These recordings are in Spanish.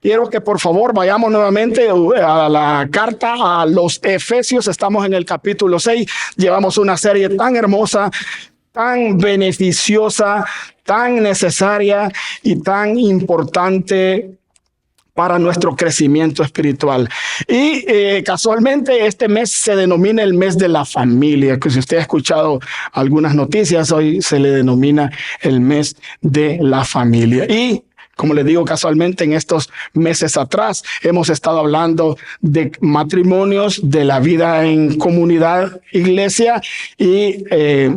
Quiero que por favor vayamos nuevamente a la carta a los Efesios. Estamos en el capítulo 6. Llevamos una serie tan hermosa, tan beneficiosa, tan necesaria y tan importante para nuestro crecimiento espiritual. Y casualmente este mes se denomina el mes de la familia, que si usted ha escuchado algunas noticias, hoy se le denomina el mes de la familia. Y como les digo, casualmente en estos meses atrás hemos estado hablando de matrimonios, de la vida en comunidad, iglesia, y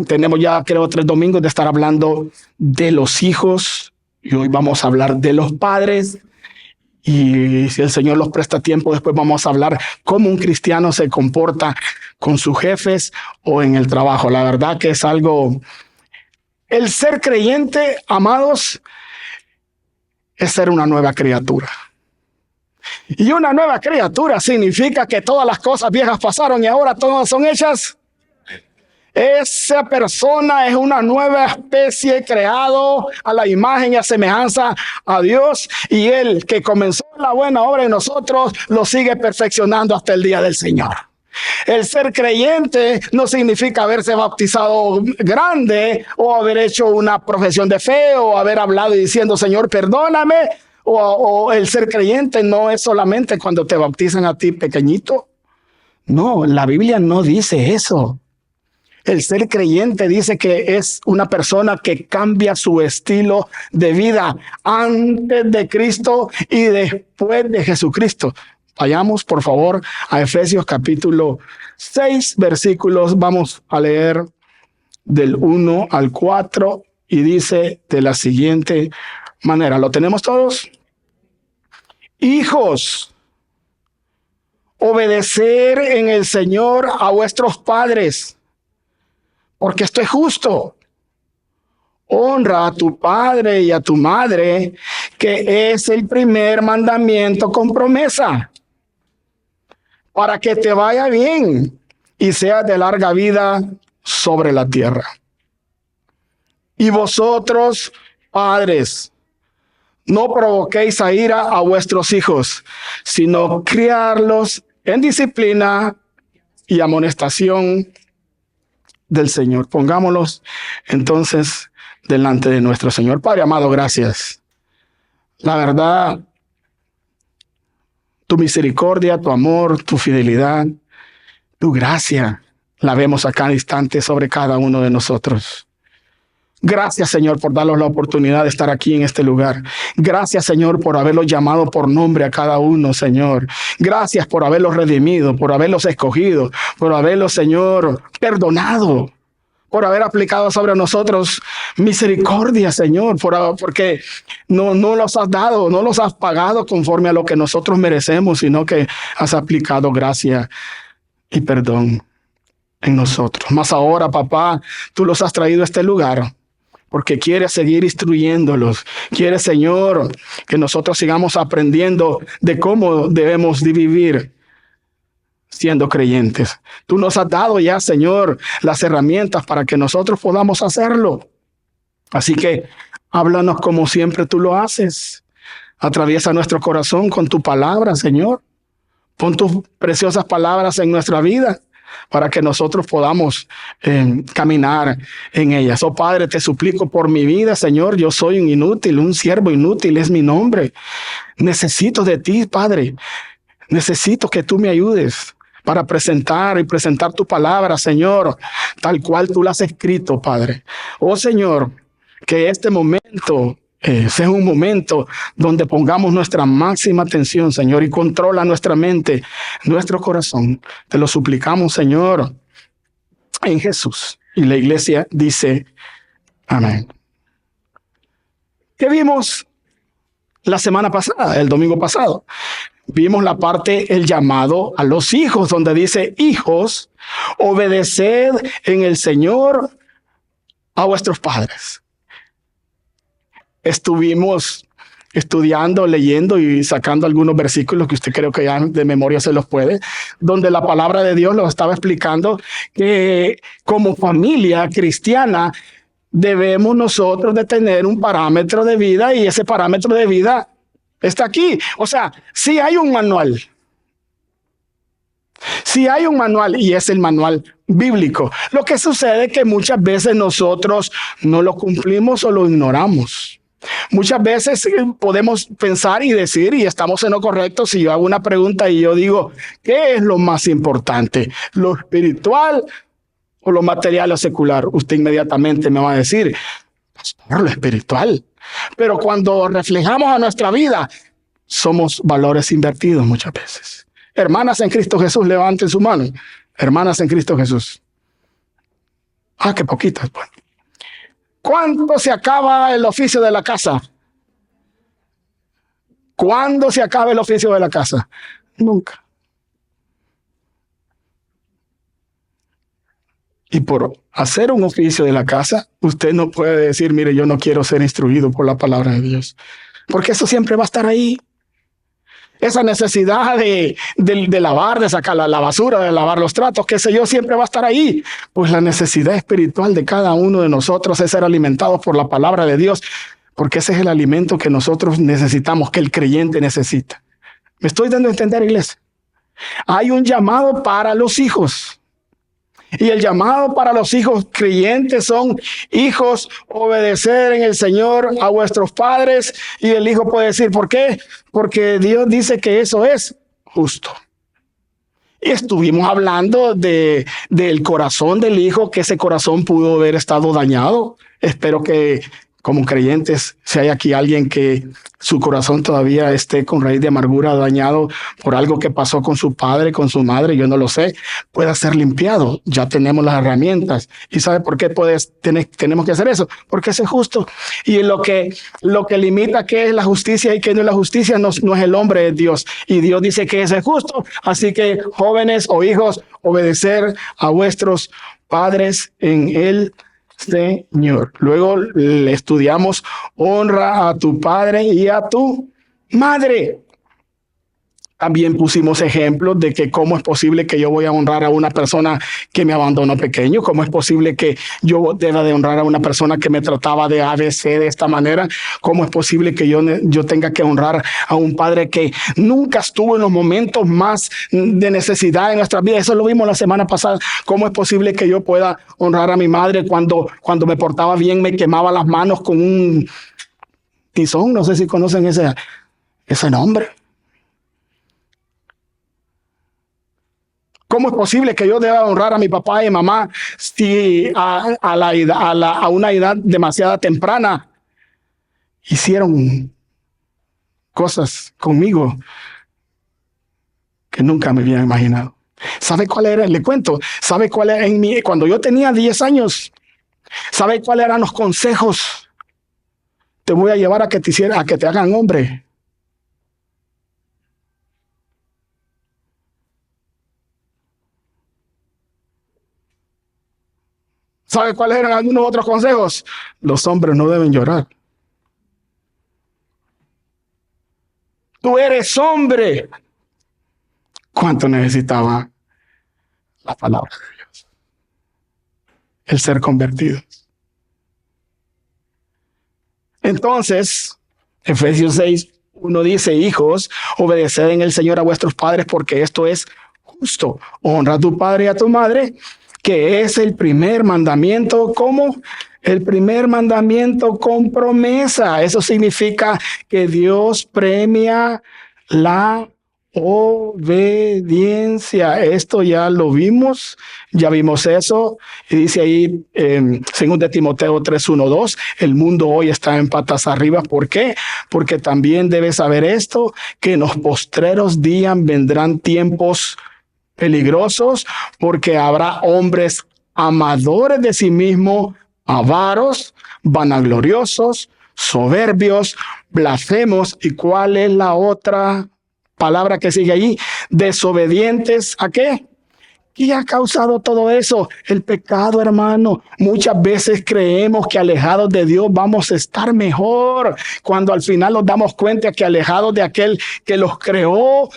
tenemos ya creo 3 domingos de estar hablando de los hijos, y hoy vamos a hablar de los padres. Y si el Señor los presta tiempo, después vamos a hablar cómo un cristiano se comporta con sus jefes o en el trabajo. La verdad que es algo... El ser creyente, amados, es ser una nueva criatura. Y una nueva criatura significa que todas las cosas viejas pasaron y ahora todas son hechas. Esa persona es una nueva especie creado a la imagen y a semejanza a Dios, y Él que comenzó la buena obra en nosotros lo sigue perfeccionando hasta el día del Señor. El ser creyente no significa haberse bautizado grande o haber hecho una profesión de fe o haber hablado y diciendo Señor perdóname, o el ser creyente no es solamente cuando te bautizan a ti pequeñito. No, la Biblia no dice eso. El ser creyente dice que es una persona que cambia su estilo de vida antes de Cristo y después de Jesucristo. Vayamos, por favor, a Efesios capítulo 6, versículos. Vamos a leer del 1 al 4 y dice de la siguiente manera. ¿Lo tenemos todos? Hijos, obedecer en el Señor a vuestros padres, porque esto es justo. Honra a tu padre y a tu madre, que es el primer mandamiento con promesa, para que te vaya bien y seas de larga vida sobre la tierra. Y vosotros, padres, no provoquéis a ira a vuestros hijos, sino criarlos en disciplina y amonestación del Señor. Pongámoslos entonces delante de nuestro Señor. Padre amado, gracias. La verdad, tu misericordia, tu amor, tu fidelidad, tu gracia, la vemos a cada instante sobre cada uno de nosotros. Gracias, Señor, por darnos la oportunidad de estar aquí en este lugar. Gracias, Señor, por haberlos llamado por nombre a cada uno, Señor. Gracias por haberlos redimido, por haberlos escogido, por haberlos, Señor, perdonado, por haber aplicado sobre nosotros misericordia, Señor, porque no los has dado, no los has pagado conforme a lo que nosotros merecemos, sino que has aplicado gracia y perdón en nosotros. Mas ahora, papá, tú los has traído a este lugar porque quieres seguir instruyéndolos. Quieres, Señor, que nosotros sigamos aprendiendo de cómo debemos de vivir siendo creyentes. Tú nos has dado ya, Señor, las herramientas para que nosotros podamos hacerlo. Así que háblanos como siempre tú lo haces. Atraviesa nuestro corazón con tu palabra, Señor. Pon tus preciosas palabras en nuestra vida para que nosotros podamos caminar en ellas. Oh Padre, te suplico por mi vida, Señor. Yo soy un inútil, un siervo inútil, es mi nombre. Necesito de ti, Padre. Necesito que tú me ayudes para presentar tu palabra, Señor, tal cual tú la has escrito, Padre. Oh Señor, que este momento sea un momento donde pongamos nuestra máxima atención, Señor, y controla nuestra mente, nuestro corazón. Te lo suplicamos, Señor, en Jesús. Y la iglesia dice, amén. ¿Qué vimos la semana pasada, el domingo pasado? Vimos la parte, el llamado a los hijos, donde dice, hijos, obedeced en el Señor a vuestros padres. Estuvimos estudiando, leyendo y sacando algunos versículos que usted creo que ya de memoria se los puede, donde la palabra de Dios nos estaba explicando que como familia cristiana debemos nosotros de tener un parámetro de vida, y ese parámetro de vida Está aquí. O sea, sí hay un manual. Sí hay un manual y es el manual bíblico. Lo que sucede es que muchas veces nosotros no lo cumplimos o lo ignoramos. Muchas veces podemos pensar y decir, y estamos en lo correcto, si yo hago una pregunta y yo digo, ¿qué es lo más importante? ¿Lo espiritual o lo material o secular? Usted inmediatamente me va a decir, pastor, lo espiritual. Pero cuando reflejamos a nuestra vida, somos valores invertidos muchas veces. Hermanas en Cristo Jesús, levanten su mano. Hermanas en Cristo Jesús. Ah, qué poquitas. Bueno. ¿Cuándo se acaba el oficio de la casa? ¿Cuándo se acaba el oficio de la casa? Nunca. Y por hacer un oficio de la casa, usted no puede decir, mire, yo no quiero ser instruido por la palabra de Dios. Porque eso siempre va a estar ahí. Esa necesidad de lavar, de sacar la basura, de lavar los tratos, qué sé yo, siempre va a estar ahí. Pues la necesidad espiritual de cada uno de nosotros es ser alimentados por la palabra de Dios, porque ese es el alimento que nosotros necesitamos, que el creyente necesita. ¿Me estoy dando a entender, iglesia? Hay un llamado para los hijos. Y el llamado para los hijos creyentes son: hijos, obedecer en el Señor a vuestros padres. Y el hijo puede decir, ¿por qué? Porque Dios dice que eso es justo. Y estuvimos hablando del corazón del hijo, que ese corazón pudo haber estado dañado. Espero que como creyentes, si hay aquí alguien que su corazón todavía esté con raíz de amargura, dañado por algo que pasó con su padre, con su madre, yo no lo sé, pueda ser limpiado. Ya tenemos las herramientas. ¿Y sabe por qué tenemos que hacer eso? Porque eso es justo. Y lo que limita qué es la justicia y qué no es la justicia no es el hombre, es Dios. Y Dios dice que eso es justo. Así que, jóvenes o hijos, obedecer a vuestros padres en el Señor. Luego le estudiamos: honra a tu padre y a tu madre. También pusimos ejemplos de que cómo es posible que yo voy a honrar a una persona que me abandonó pequeño, cómo es posible que yo deba de honrar a una persona que me trataba de ABC de esta manera, cómo es posible que yo tenga que honrar a un padre que nunca estuvo en los momentos más de necesidad en nuestra vida. Eso lo vimos la semana pasada. Cómo es posible que yo pueda honrar a mi madre cuando me portaba bien, me quemaba las manos con un tizón. No sé si conocen ese nombre. ¿Cómo es posible que yo deba honrar a mi papá y mamá si a una edad demasiado temprana hicieron cosas conmigo que nunca me había imaginado? ¿Sabe cuál era? Le cuento. ¿Sabe cuál era cuando yo tenía 10 años? ¿Sabe cuáles eran los consejos? Te voy a llevar a que te hagan hombre. ¿Sabe cuáles eran algunos otros consejos? Los hombres no deben llorar. Tú eres hombre. ¿Cuánto necesitaba la palabra de Dios? El ser convertido. Entonces, Efesios 6:1 dice: hijos, obedeced en el Señor a vuestros padres, porque esto es justo. Honra a tu padre y a tu madre, que es el primer mandamiento. ¿Cómo? El primer mandamiento con promesa. Eso significa que Dios premia la obediencia. Esto ya lo vimos, ya vimos eso. Y dice ahí, según de Timoteo 3:1-2, el mundo hoy está en patas arriba. ¿Por qué? Porque también debes saber esto, que en los postreros días vendrán tiempos peligrosos, porque habrá hombres amadores de sí mismos, avaros, vanagloriosos, soberbios, blasfemos. ¿Y cuál es la otra palabra que sigue ahí? Desobedientes. ¿A qué? ¿Qué ha causado todo eso? El pecado, hermano. Muchas veces creemos que alejados de Dios vamos a estar mejor, cuando al final nos damos cuenta que alejados de aquel que los creó,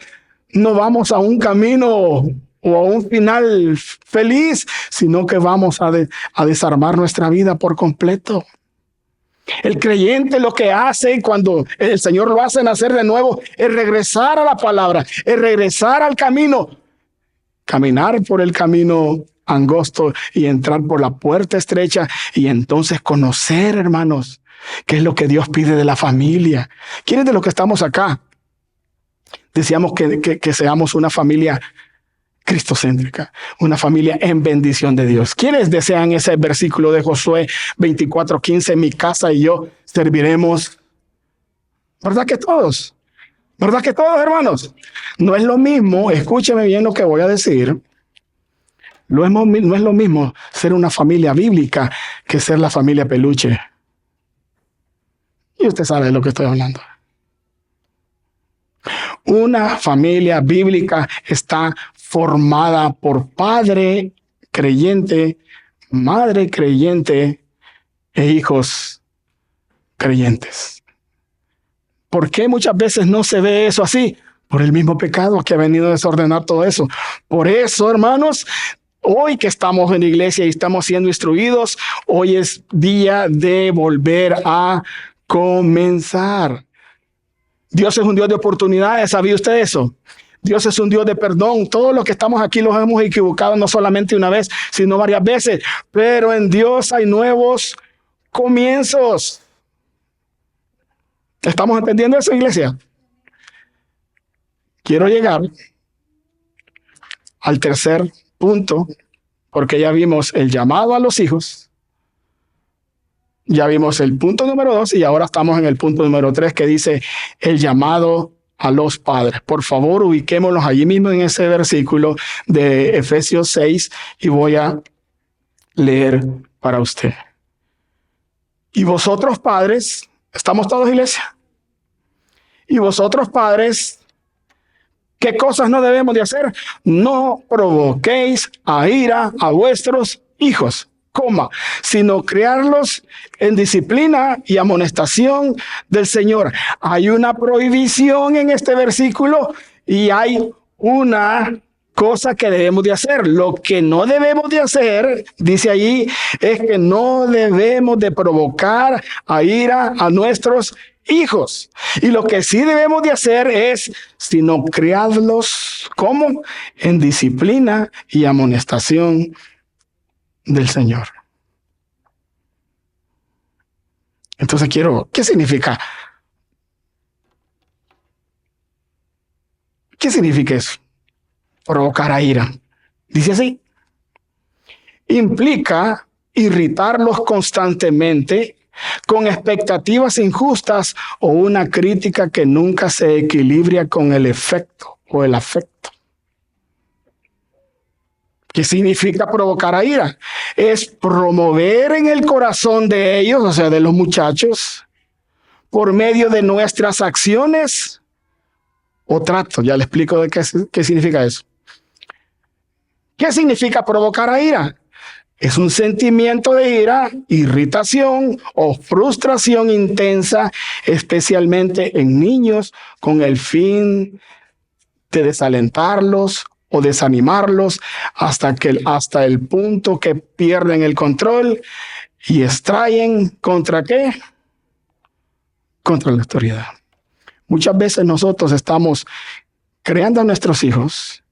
no vamos a un camino o a un final feliz, sino que vamos a desarmar nuestra vida por completo. El creyente lo que hace cuando el Señor lo hace nacer de nuevo es regresar a la palabra, es regresar al camino, caminar por el camino angosto y entrar por la puerta estrecha y entonces conocer, hermanos, qué es lo que Dios pide de la familia. ¿Quiénes de los que estamos acá deseamos que seamos una familia cristocéntrica, una familia en bendición de Dios? ¿Quiénes desean ese versículo de Josué 24:15? Mi casa y yo serviremos. ¿Verdad que todos? ¿Verdad que todos, hermanos? No es lo mismo, escúcheme bien lo que voy a decir. No es lo mismo ser una familia bíblica que ser la familia peluche. Y usted sabe de lo que estoy hablando. Una familia bíblica está formada por padre creyente, madre creyente e hijos creyentes. ¿Por qué muchas veces no se ve eso así? Por el mismo pecado que ha venido a desordenar todo eso. Por eso, hermanos, hoy que estamos en la iglesia y estamos siendo instruidos, hoy es día de volver a comenzar. Dios es un Dios de oportunidades, ¿sabía usted eso? Dios es un Dios de perdón. Todos los que estamos aquí los hemos equivocado no solamente una vez, sino varias veces. Pero en Dios hay nuevos comienzos. ¿Estamos entendiendo eso, iglesia? Quiero llegar al tercer punto, porque ya vimos el llamado a los hijos. Ya vimos el punto número 2 y ahora estamos en el punto número 3 que dice el llamado a los padres. Por favor, ubiquémonos allí mismo en ese versículo de Efesios 6 y voy a leer para usted. Y vosotros padres, ¿estamos todos, iglesia? Y vosotros padres, ¿qué cosas no debemos de hacer? No provoquéis a ira a vuestros hijos, sino criarlos en disciplina y amonestación del Señor. Hay una prohibición en este versículo y hay una cosa que debemos de hacer. Lo que no debemos de hacer, dice allí, es que no debemos de provocar a ira a nuestros hijos. Y lo que sí debemos de hacer es, sino criarlos, ¿cómo? En disciplina y amonestación del Señor. Entonces ¿qué significa? ¿Qué significa eso? Provocar a ira. Dice así. Implica irritarlos constantemente con expectativas injustas o una crítica que nunca se equilibra con el efecto o el afecto. ¿Qué significa provocar a ira? Es promover en el corazón de ellos, o sea, de los muchachos, por medio de nuestras acciones o trato. Ya le explico de qué significa eso. ¿Qué significa provocar a ira? Es un sentimiento de ira, irritación o frustración intensa, especialmente en niños, con el fin de desalentarlos o desanimarlos hasta el punto que pierden el control y extraen ¿contra qué? Contra la autoridad. Muchas veces nosotros estamos creando a nuestros hijos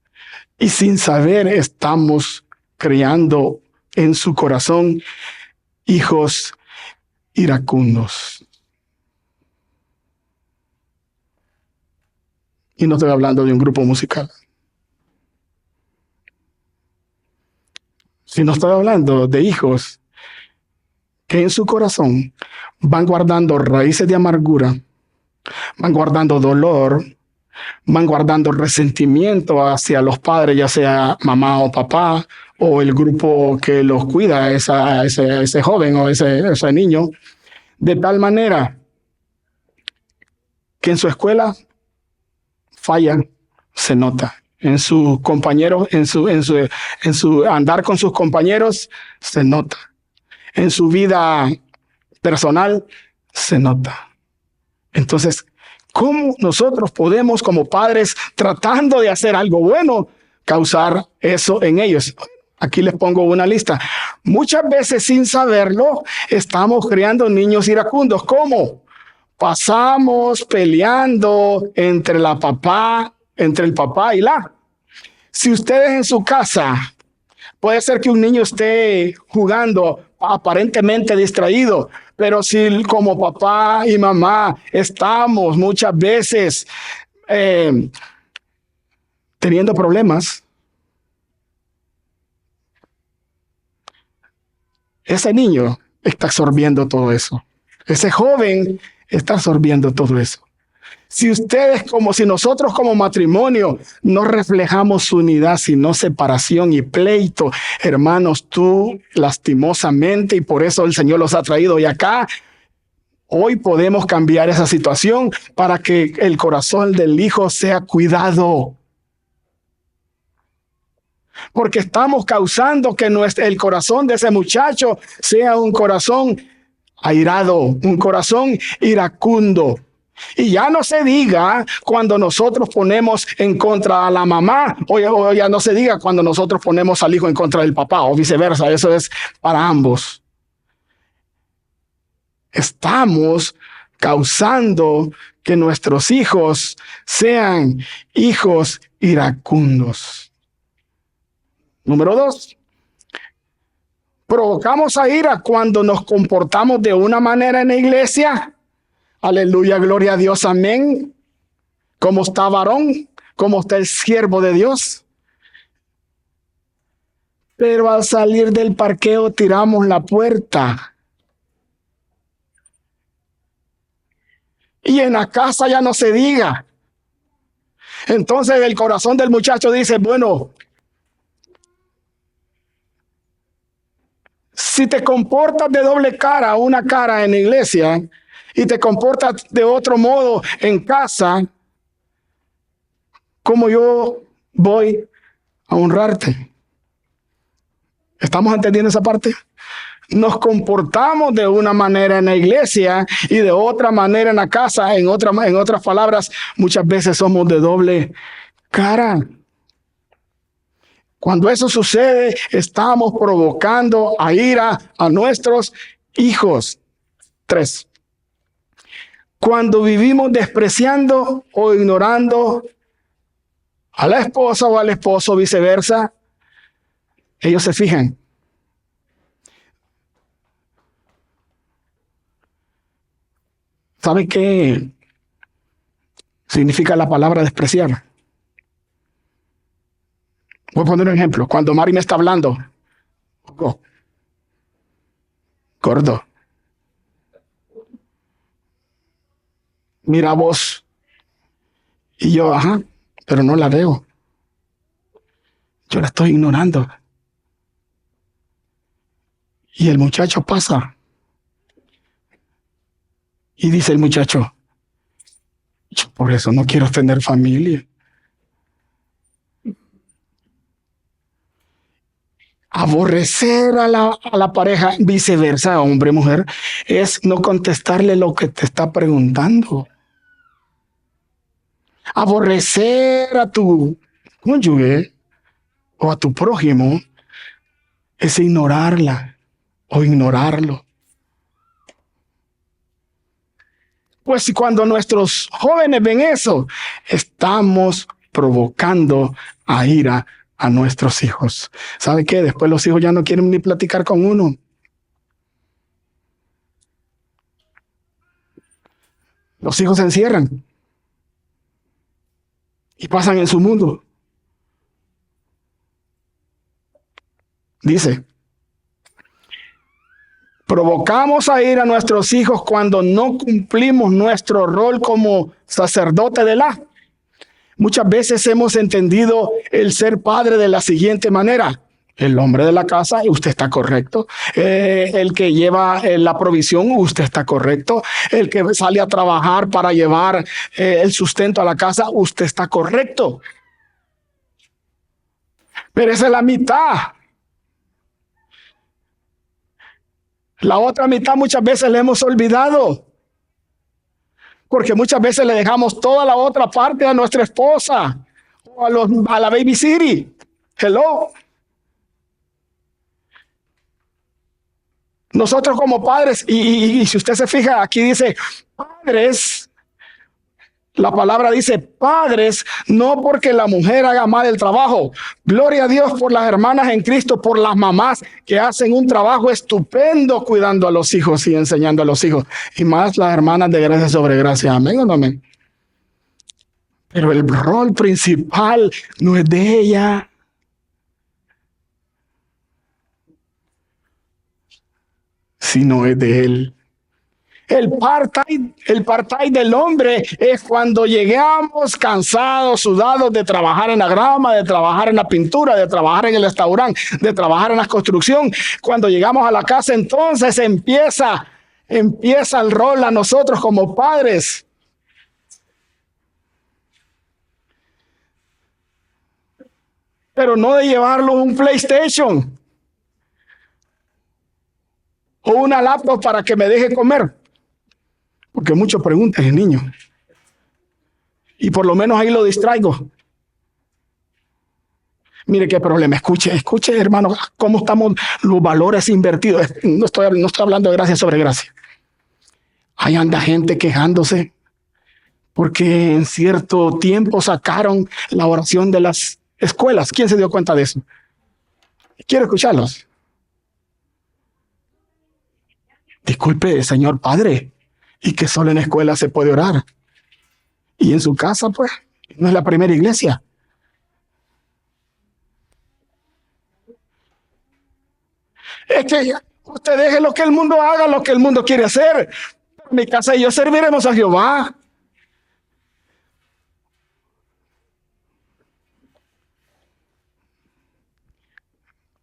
y sin saber estamos creando en su corazón hijos iracundos. Y no estoy hablando de un grupo musical. Si no estoy hablando de hijos que en su corazón van guardando raíces de amargura, van guardando dolor, van guardando resentimiento hacia los padres, ya sea mamá o papá, o el grupo que los cuida, ese joven o ese niño, de tal manera que en su escuela fallan, se nota. En sus compañeros, en su andar con sus compañeros, se nota. En su vida personal, se nota. Entonces, ¿cómo nosotros podemos, como padres, tratando de hacer algo bueno, causar eso en ellos? Aquí les pongo una lista. Muchas veces sin saberlo, estamos creando niños iracundos. ¿Cómo? Pasamos peleando entre el papá y la. Si ustedes en su casa, puede ser que un niño esté jugando aparentemente distraído, pero si como papá y mamá estamos muchas veces teniendo problemas, ese niño está absorbiendo todo eso. Ese joven está absorbiendo todo eso. Si nosotros como matrimonio no reflejamos unidad, sino separación y pleito, hermanos, tú lastimosamente, y por eso el Señor los ha traído hoy acá, hoy podemos cambiar esa situación para que el corazón del hijo sea cuidado. Porque estamos causando que el corazón de ese muchacho sea un corazón airado, un corazón iracundo. Y ya no se diga cuando nosotros ponemos en contra a la mamá, o ya no se diga cuando nosotros ponemos al hijo en contra del papá, o viceversa. Eso es para ambos. Estamos causando que nuestros hijos sean hijos iracundos. Número 2. Provocamos a ira cuando nos comportamos de una manera en la iglesia. Aleluya, gloria a Dios, amén. Como está varón, como está el siervo de Dios. Pero al salir del parqueo tiramos la puerta. Y en la casa ya no se diga. Entonces el corazón del muchacho dice, bueno, si te comportas de doble cara, una cara en la iglesia, y te comportas de otro modo en casa, ¿cómo yo voy a honrarte? ¿Estamos entendiendo esa parte? Nos comportamos de una manera en la iglesia y de otra manera en la casa. En otras palabras, muchas veces somos de doble cara. Cuando eso sucede, estamos provocando a ira a nuestros hijos. 3. Cuando vivimos despreciando o ignorando a la esposa o al esposo, viceversa, ellos se fijan. ¿Sabe qué significa la palabra despreciar? Voy a poner un ejemplo. Cuando Mari me está hablando, gordo, mira vos. Y yo, ajá, pero no la veo. Yo la estoy ignorando. Y el muchacho pasa. Y dice el muchacho, yo por eso no quiero tener familia. Aborrecer a la pareja, viceversa, hombre, mujer, es no contestarle lo que te está preguntando. Aborrecer a tu cónyuge o a tu prójimo es ignorarla o ignorarlo. Pues cuando nuestros jóvenes ven eso, estamos provocando a ira a nuestros hijos. ¿Sabe qué? Después los hijos ya no quieren ni platicar con uno. Los hijos se encierran y pasan en su mundo. Dice, provocamos a ira a nuestros hijos cuando no cumplimos nuestro rol como sacerdote de la. Muchas veces hemos entendido el ser padre de la siguiente manera. El hombre de la casa, usted está correcto. El que lleva la provisión, usted está correcto. El que sale a trabajar para llevar el sustento a la casa, usted está correcto. Pero esa es la mitad. La otra mitad muchas veces le hemos olvidado. Porque muchas veces le dejamos toda la otra parte a nuestra esposa o a la baby city. Hello. Nosotros como padres, y si usted se fija, aquí dice padres. La palabra dice padres, no porque la mujer haga mal el trabajo. Gloria a Dios por las hermanas en Cristo, por las mamás que hacen un trabajo estupendo cuidando a los hijos y enseñando a los hijos. Y más las hermanas de gracia sobre gracia. Amén o no amén. Pero el rol principal no es de ella. Sino es de él. El part-time del hombre es cuando llegamos cansados, sudados de trabajar en la grama, de trabajar en la pintura, de trabajar en el restaurante, de trabajar en la construcción. Cuando llegamos a la casa, entonces empieza el rol a nosotros como padres. Pero no de llevarlo a un PlayStation o una laptop para que me deje comer. Porque muchos preguntan el niño. Y por lo menos ahí lo distraigo. Mire qué problema. Escuche, hermano, cómo estamos los valores invertidos. No estoy hablando de gracia sobre gracia. Ahí anda gente quejándose porque en cierto tiempo sacaron la oración de las escuelas. ¿Quién se dio cuenta de eso? Quiero escucharlos. Disculpe, señor padre. Y que solo en la escuela se puede orar. Y en su casa, pues, no es la primera iglesia. Es que usted deje lo que el mundo haga, lo que el mundo quiere hacer. En mi casa y yo serviremos a Jehová.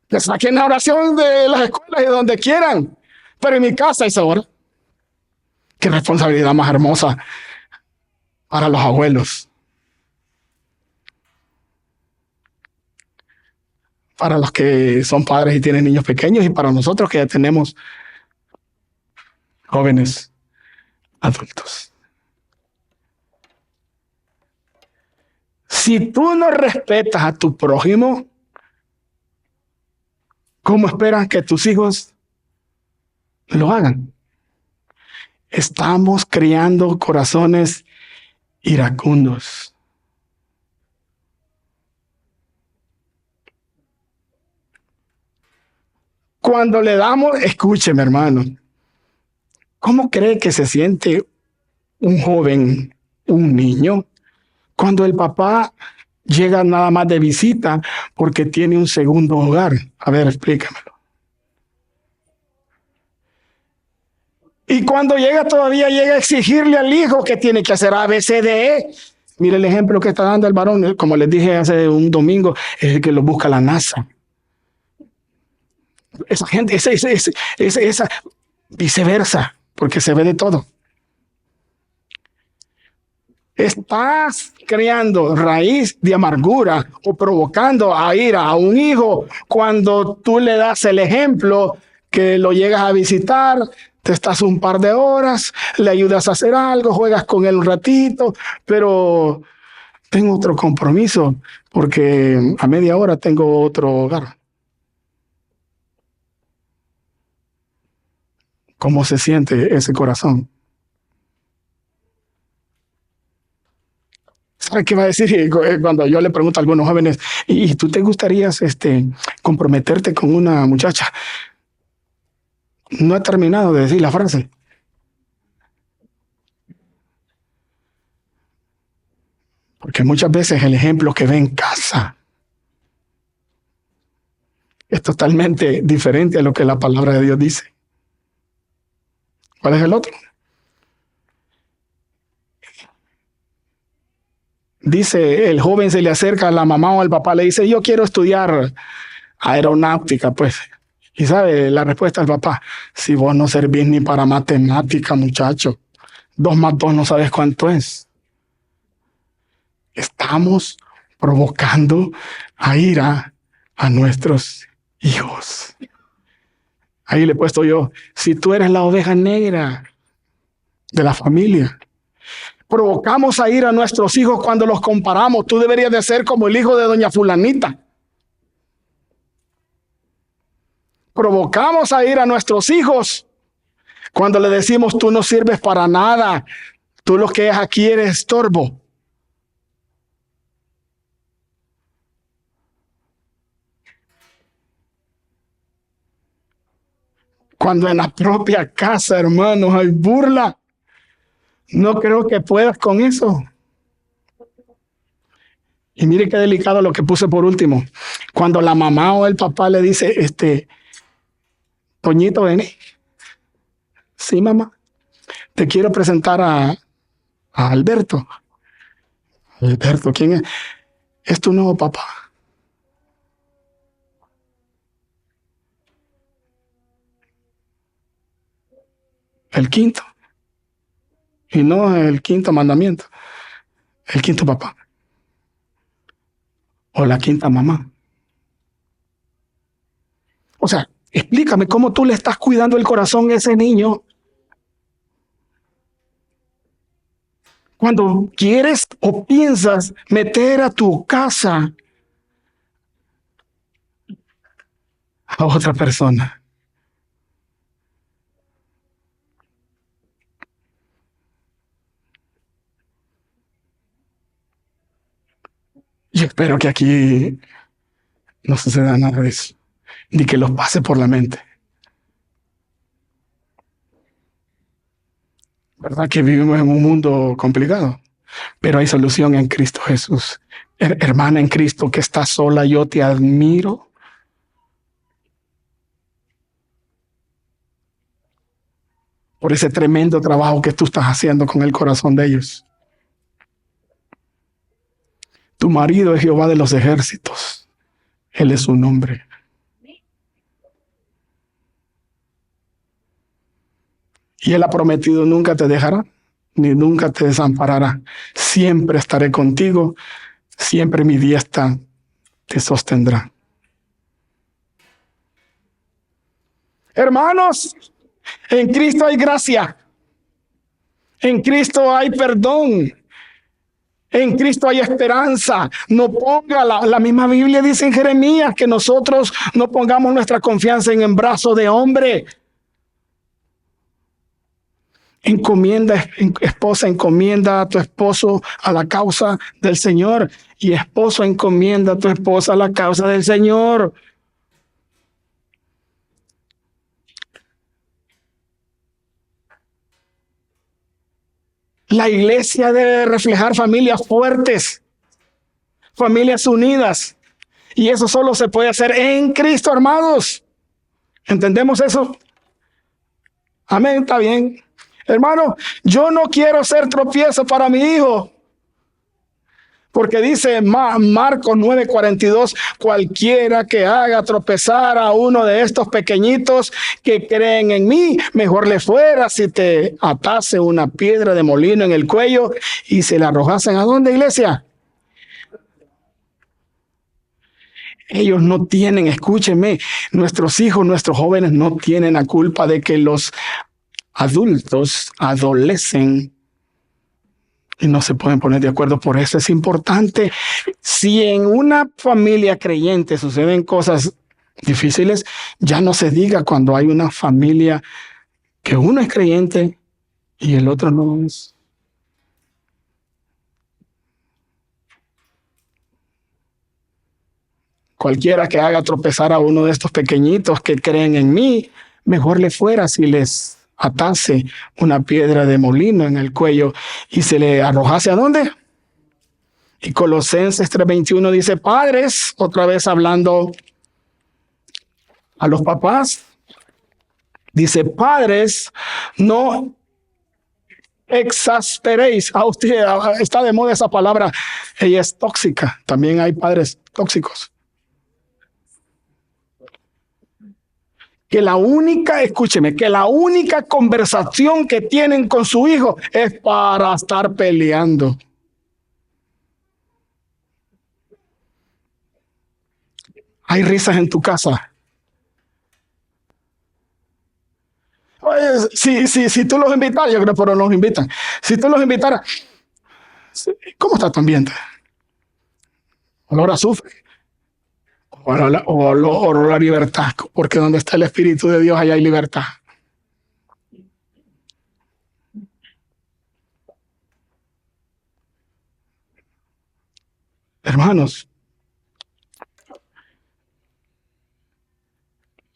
Que saquen la oración de las escuelas y de donde quieran. Pero en mi casa es ahora. Qué responsabilidad más hermosa para los abuelos. Para los que son padres y tienen niños pequeños y para nosotros que ya tenemos jóvenes adultos. Si tú no respetas a tu prójimo, ¿cómo esperas que tus hijos lo hagan? Estamos criando corazones iracundos. Cuando le damos, escúcheme, hermano, ¿cómo cree que se siente un joven, un niño, cuando el papá llega nada más de visita porque tiene un segundo hogar? A ver, explícamelo. Y cuando todavía llega a exigirle al hijo que tiene que hacer ABCDE. Mire el ejemplo que está dando el varón, como les dije hace un domingo, es el que lo busca la NASA. Esa gente, esa viceversa, porque se ve de todo. Estás creando raíz de amargura o provocando a ira a un hijo cuando tú le das el ejemplo que lo llegas a visitar, te estás un par de horas, le ayudas a hacer algo, juegas con él un ratito, pero tengo otro compromiso porque a media hora tengo otro hogar. ¿Cómo se siente ese corazón? ¿Sabe qué va a decir cuando yo le pregunto a algunos jóvenes, ¿y tú te gustarías comprometerte con una muchacha? No he terminado de decir la frase. Porque muchas veces el ejemplo que ve en casa es totalmente diferente a lo que la palabra de Dios dice. ¿Cuál es el otro? Dice, el joven se le acerca a la mamá o al papá, le dice, yo quiero estudiar aeronáutica, pues. Y sabe la respuesta del papá, si vos no servís ni para matemática, muchacho, 2 más 2 no sabes cuánto es. Estamos provocando a ira a nuestros hijos. Ahí le he puesto yo, si tú eres la oveja negra de la familia, provocamos a ira a nuestros hijos cuando los comparamos. Tú deberías de ser como el hijo de doña fulanita. Provocamos a ir a nuestros hijos cuando le decimos: tú no sirves para nada, tú lo que es aquí eres estorbo. Cuando en la propia casa, hermanos, hay burla. No creo que puedas con eso. Y mire qué delicado lo que puse por último. Cuando la mamá o el papá le dice, Toñito, ven. Sí, mamá. Te quiero presentar a Alberto. Alberto, ¿quién es? Es tu nuevo papá. El quinto. Y no el quinto mandamiento. El quinto papá. O la quinta mamá. O sea, explícame cómo tú le estás cuidando el corazón a ese niño cuando quieres o piensas meter a tu casa a otra persona. Yo espero que aquí no suceda nada de eso, ni que los pase por la mente. ¿Verdad que vivimos en un mundo complicado? Pero hay solución en Cristo Jesús. Hermana en Cristo que estás sola, yo te admiro. Por ese tremendo trabajo que tú estás haciendo con el corazón de ellos. Tu marido es Jehová de los ejércitos. Él es su nombre. Y Él ha prometido: nunca te dejará, ni nunca te desamparará. Siempre estaré contigo, siempre mi diestra te sostendrá. Hermanos, en Cristo hay gracia. En Cristo hay perdón. En Cristo hay esperanza. No ponga, la misma Biblia dice en Jeremías que nosotros no pongamos nuestra confianza en el brazo de hombre. Esposa, encomienda a tu esposo a la causa del Señor. Y esposo, encomienda a tu esposa a la causa del Señor. La iglesia debe reflejar familias fuertes, familias unidas. Y eso solo se puede hacer en Cristo, hermanos. ¿Entendemos eso? Amén, está bien. Hermano, yo no quiero ser tropiezo para mi hijo. Porque dice Marcos 9:42, cualquiera que haga tropezar a uno de estos pequeñitos que creen en mí, mejor le fuera si te atase una piedra de molino en el cuello y se la arrojasen. ¿A dónde, iglesia? Ellos no tienen, escúcheme, nuestros hijos, nuestros jóvenes no tienen la culpa de que los adultos adolecen y no se pueden poner de acuerdo. Por eso es importante, si en una familia creyente suceden cosas difíciles, ya no se diga cuando hay una familia que uno es creyente y el otro no es. Cualquiera que haga tropezar a uno de estos pequeñitos que creen en mí, mejor le fuera si les atase una piedra de molino en el cuello y se le arrojase. ¿A dónde? Y Colosenses 3:21 dice: padres, otra vez hablando a los papás, dice: padres, no exasperéis. A usted está de moda esa palabra, ella es tóxica. También hay padres tóxicos. Que la única, escúcheme, que la única conversación que tienen con su hijo es para estar peleando. Hay risas en tu casa. Oye, si tú los invitaras, yo creo que no los invitan. Si tú los invitaras, ¿cómo está tu ambiente? Olor a azufre, o la libertad, porque donde está el Espíritu de Dios, allá hay libertad. Hermanos,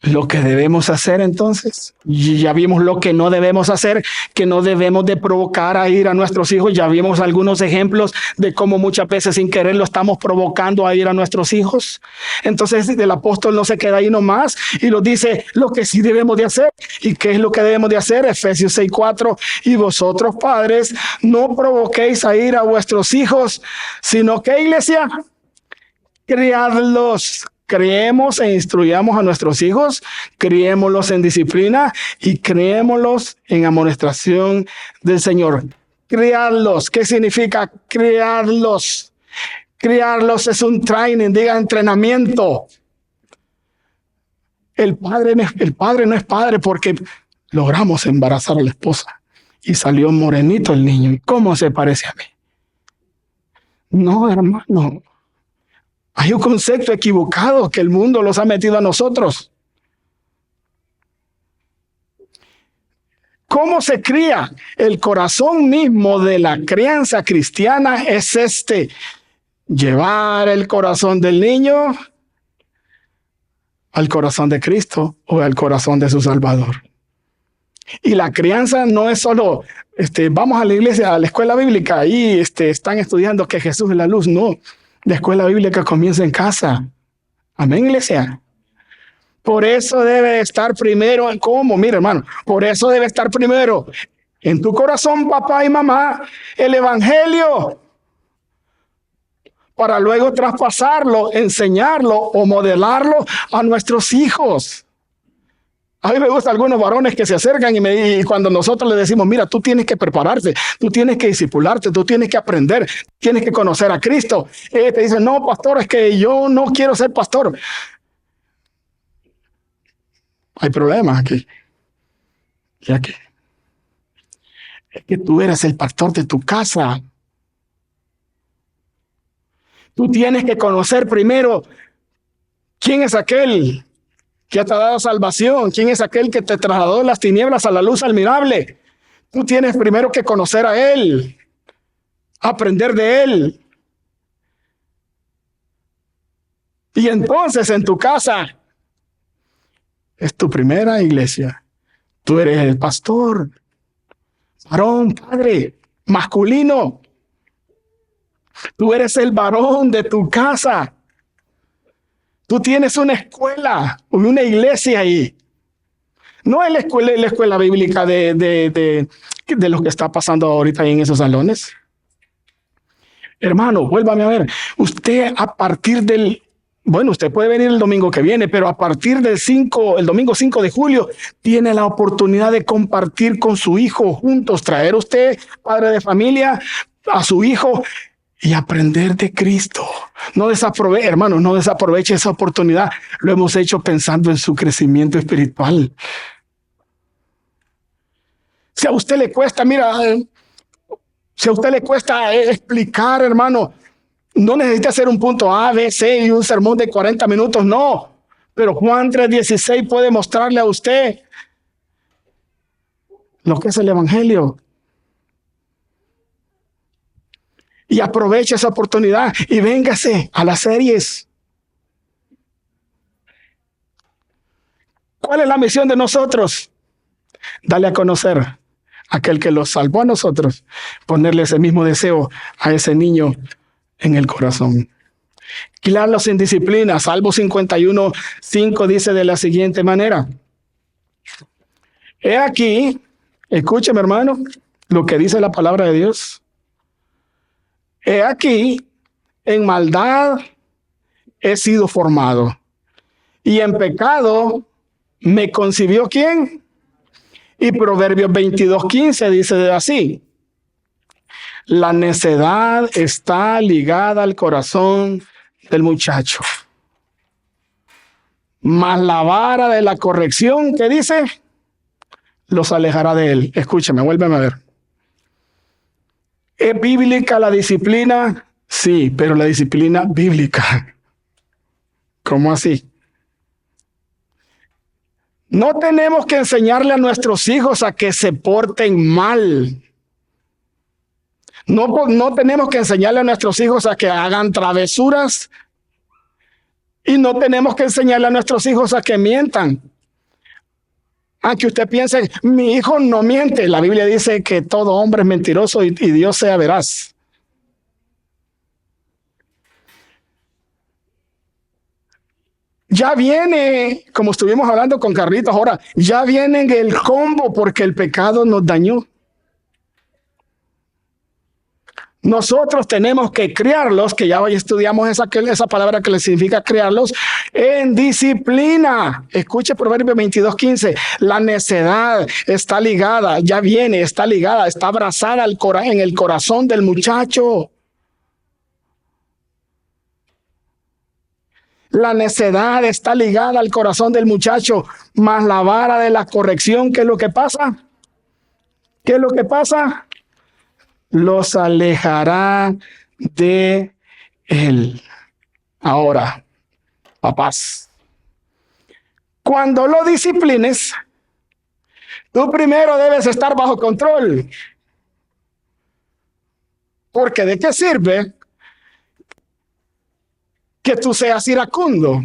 lo que debemos hacer entonces, ya vimos lo que no debemos hacer, que no debemos de provocar a ir a nuestros hijos. Ya vimos algunos ejemplos de cómo muchas veces sin querer lo estamos provocando a ir a nuestros hijos. Entonces el apóstol no se queda ahí nomás y nos dice lo que sí debemos de hacer. ¿Y qué es lo que debemos de hacer? Efesios 6:4, y vosotros padres no provoquéis a ir a vuestros hijos, sino que, iglesia, criadlos. Creemos e instruyamos a nuestros hijos, criémoslos en disciplina y criémoslos en amonestación del Señor. Criarlos, ¿qué significa criarlos? Criarlos es un training, diga entrenamiento. El padre no es padre porque logramos embarazar a la esposa y salió morenito el niño. ¿Y cómo se parece a mí? No, hermano. Hay un concepto equivocado que el mundo los ha metido a nosotros. ¿Cómo se cría? El corazón mismo de la crianza cristiana es llevar el corazón del niño al corazón de Cristo o al corazón de su Salvador. Y la crianza no es solo, vamos a la iglesia, a la escuela bíblica, y están estudiando que Jesús es la luz. No. La escuela bíblica comienza en casa. Amén, iglesia. Por eso debe estar primero, ¿cómo? Mira, hermano, por eso debe estar primero en tu corazón, papá y mamá, el evangelio, para luego traspasarlo, enseñarlo o modelarlo a nuestros hijos. A mí me gustan algunos varones que se acercan y cuando nosotros les decimos, mira, tú tienes que prepararte, tú tienes que discipularte, tú tienes que aprender, tienes que conocer a Cristo. Te dicen, no, pastor, es que yo no quiero ser pastor. Hay problemas aquí. Y aquí. Es que tú eres el pastor de tu casa. Tú tienes que conocer primero quién es aquel que te ha dado salvación, quién es aquel que te trasladó de las tinieblas a la luz admirable. Tú tienes primero que conocer a Él, aprender de Él. Y entonces en tu casa es tu primera iglesia. Tú eres el pastor, varón, padre, masculino. Tú eres el varón de tu casa. Tú tienes una escuela, una iglesia ahí. No es la escuela bíblica de lo que está pasando ahorita ahí en esos salones. Hermano, vuélvame a ver. Usted a partir usted puede venir el domingo que viene, pero a partir el domingo 5 de julio, tiene la oportunidad de compartir con su hijo juntos, traer usted, padre de familia, a su hijo y aprender de Cristo. Hermanos, no desaproveche esa oportunidad. Lo hemos hecho pensando en su crecimiento espiritual. Si a usted le cuesta, si a usted le cuesta explicar, hermano, no necesita hacer un punto A, B, C y un sermón de 40 minutos, no. Pero Juan 3:16 puede mostrarle a usted lo que es el evangelio. Y aproveche esa oportunidad y véngase a las series. ¿Cuál es la misión de nosotros? Darle a conocer a aquel que los salvó a nosotros, ponerle ese mismo deseo a ese niño en el corazón. Criarlos en disciplina. Salmo 51:5 dice de la siguiente manera. He aquí, escúcheme, hermano, lo que dice la palabra de Dios. He aquí, en maldad he sido formado, y en pecado me concibió ¿quién? Y Proverbios 22:15 dice así: la necedad está ligada al corazón del muchacho, mas la vara de la corrección, ¿qué dice? Los alejará de él. Escúchame, vuélveme a ver. ¿Es bíblica la disciplina? Sí, pero la disciplina bíblica. ¿Cómo así? No tenemos que enseñarle a nuestros hijos a que se porten mal. No tenemos que enseñarle a nuestros hijos a que hagan travesuras. Y no tenemos que enseñarle a nuestros hijos a que mientan. Aunque usted piense, mi hijo no miente. La Biblia dice que todo hombre es mentiroso y Dios sea veraz. Ya viene, como estuvimos hablando con Carlitos ahora, ya viene en el combo porque el pecado nos dañó. Nosotros tenemos que criarlos, que ya hoy estudiamos esa palabra que le significa criarlos, en disciplina. Escuche Proverbios 22:15. La necedad está ligada, ya viene, está ligada, está abrazada en el corazón del muchacho. La necedad está ligada al corazón del muchacho, más la vara de la corrección. ¿Qué es lo que pasa? ¿Qué es lo que pasa? Los alejará de él. Ahora, papás, cuando lo disciplines, tú primero debes estar bajo control. Porque ¿de qué sirve que tú seas iracundo?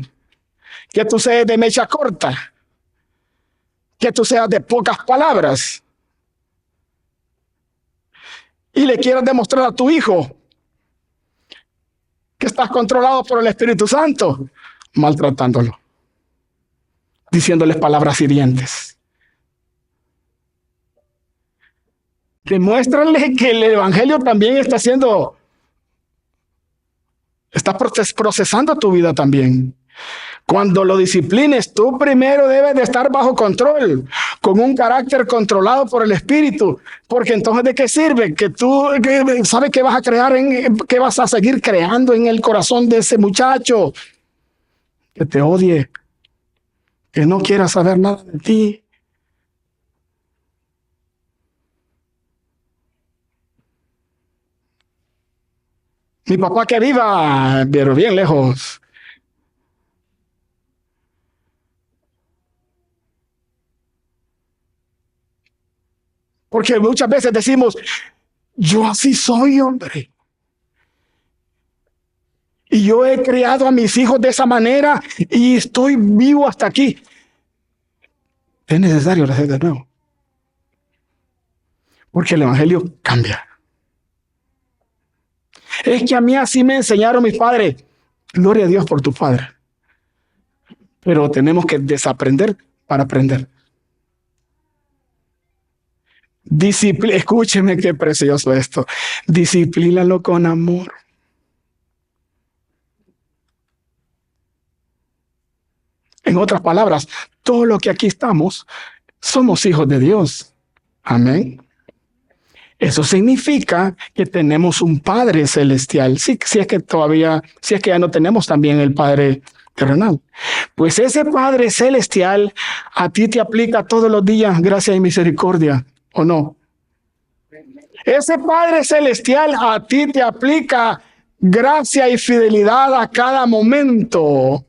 Que tú seas de mecha corta, que tú seas de pocas palabras y le quieras demostrar a tu hijo que estás controlado por el Espíritu Santo, maltratándolo, diciéndoles palabras hirientes. Demuéstrale que el Evangelio también está procesando tu vida también. Cuando lo disciplines, tú primero debes de estar bajo control, con un carácter controlado por el Espíritu, porque entonces ¿de qué sirve? Que tú sabes que vas a que vas a seguir creando en el corazón de ese muchacho, que te odie, que no quiera saber nada de ti. Mi papá que viva, pero bien lejos. Porque muchas veces decimos, yo así soy, hombre. Y yo he criado a mis hijos de esa manera y estoy vivo hasta aquí. Es necesario nacer de nuevo. Porque el Evangelio cambia. Es que a mí así me enseñaron mis padres. Gloria a Dios por tu padre. Pero tenemos que desaprender para aprender. Escúcheme qué precioso esto. Disciplínalo con amor. En otras palabras, todo lo que aquí estamos, somos hijos de Dios. Amén. Eso significa que tenemos un Padre celestial. Si es que ya no tenemos también el Padre terrenal. Pues ese Padre celestial a ti te aplica todos los días gracia y misericordia, ¿o no? Ese Padre celestial a ti te aplica gracia y fidelidad a cada momento.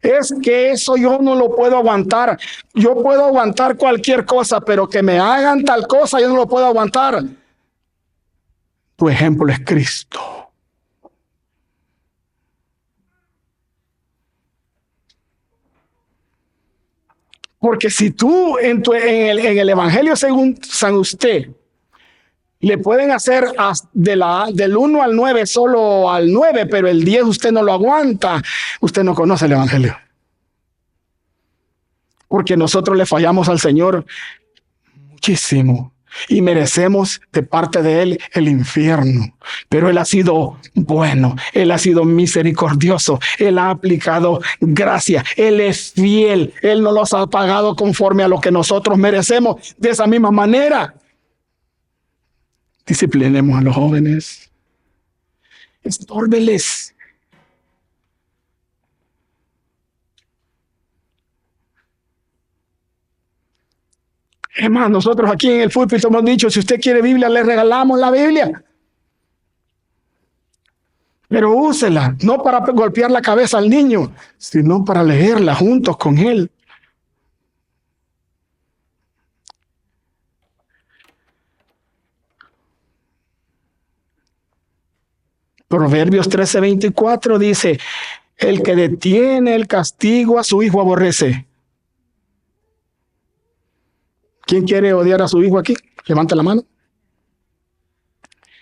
Es que eso yo no lo puedo aguantar. Yo puedo aguantar cualquier cosa, pero que me hagan tal cosa yo no lo puedo aguantar. Tu ejemplo es Cristo. Porque si tú en el Evangelio según San usted le pueden hacer del 1 al 9 solo al 9, pero el 10 usted no lo aguanta, usted no conoce el Evangelio. Porque nosotros le fallamos al Señor muchísimo y merecemos de parte de Él el infierno. Pero Él ha sido bueno, Él ha sido misericordioso, Él ha aplicado gracia, Él es fiel, Él no los ha pagado conforme a lo que nosotros merecemos. De esa misma manera, disciplinemos a los jóvenes, estórbeles. Es más, nosotros aquí en el púlpito hemos dicho, si usted quiere Biblia, le regalamos la Biblia. Pero úsela, no para golpear la cabeza al niño, sino para leerla juntos con él. Proverbios 13:24 dice, el que detiene el castigo a su hijo aborrece. ¿Quién quiere odiar a su hijo aquí? Levanta la mano.